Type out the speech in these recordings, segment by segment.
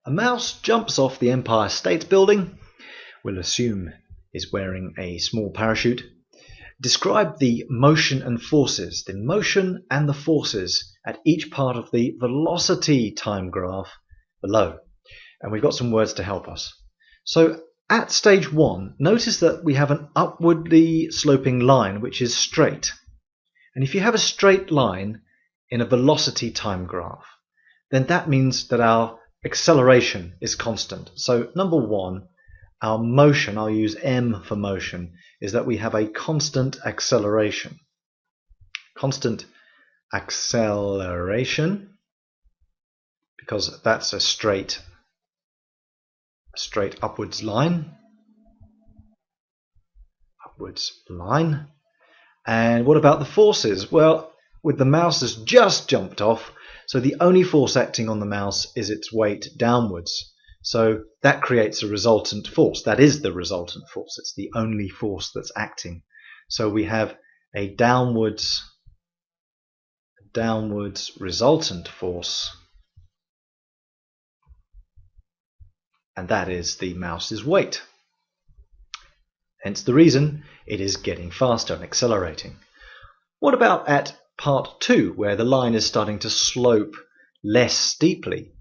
A mouse jumps off the Empire State Building. We'll assume is wearing a small parachute. Describe the motion and forces, the motion and the forces at each part of the velocity time graph below. And we've got some words to help us. So at stage 1, notice that we have an upwardly sloping line which is straight. And if you have a straight line in a velocity time graph, then that means that our acceleration is constant. So number 1, our motion, I'll use m for motion, is that we have a constant acceleration. Constant acceleration, because that's a straight upwards line. And what about the forces? Well, with the mouse has just jumped off, so the only force acting on the mouse is its weight downwards. So that creates a resultant force. That is the resultant force. It's the only force that's acting. So we have a downwards resultant force, and that is the mouse's weight. Hence the reason it is getting faster and accelerating. What about at part 2, where the line is starting to slope less steeply?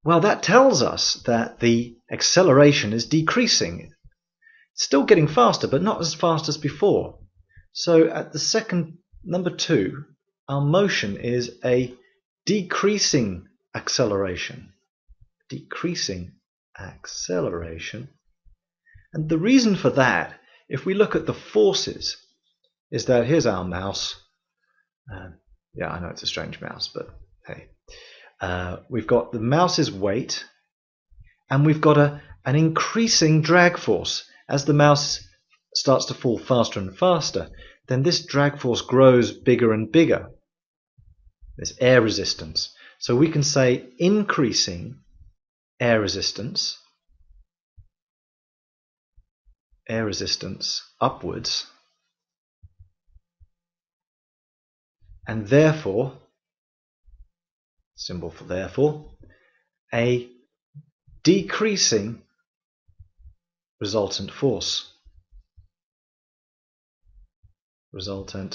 Well, that tells us that the acceleration is decreasing. It's still getting faster, but not as fast as before. So at the second, number 2, our motion is a decreasing acceleration. And the reason for that, if we look at the forces, is that here's our mouse. Yeah, I know it's a strange mouse, but hey. We've got the mouse's weight, and we've got an increasing drag force. As the mouse starts to fall faster and faster, then this drag force grows bigger and bigger. There's air resistance. So we can say increasing air resistance upwards, and therefore, symbol for therefore, a decreasing resultant force. You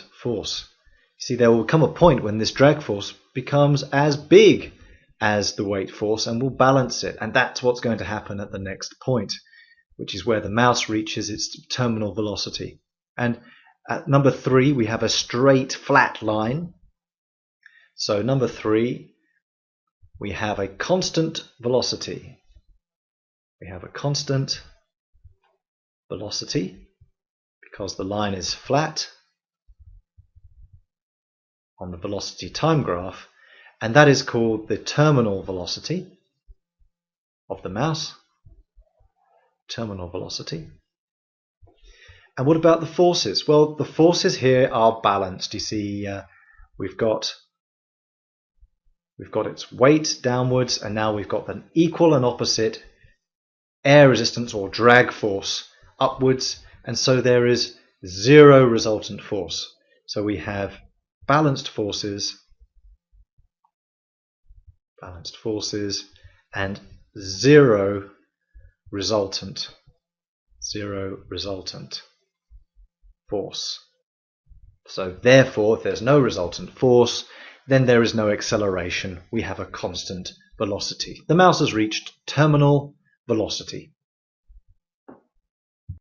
see, there will come a point when this drag force becomes as big as the weight force and will balance it, and that's what's going to happen at the next point, which is where the mouse reaches its terminal velocity. And at number 3, we have a straight flat line. So number 3, we have a constant velocity. Because the line is flat on the velocity time graph, and that is called the terminal velocity of the mouse. Terminal velocity. And what about the forces? Well, the forces here are balanced. You see, we've got its weight downwards, and now we've got an equal and opposite air resistance or drag force upwards, and so there is zero resultant force. So we have balanced forces and zero resultant force. So therefore, if there's no resultant force, then there is no acceleration. We have a constant velocity. The mouse has reached terminal velocity.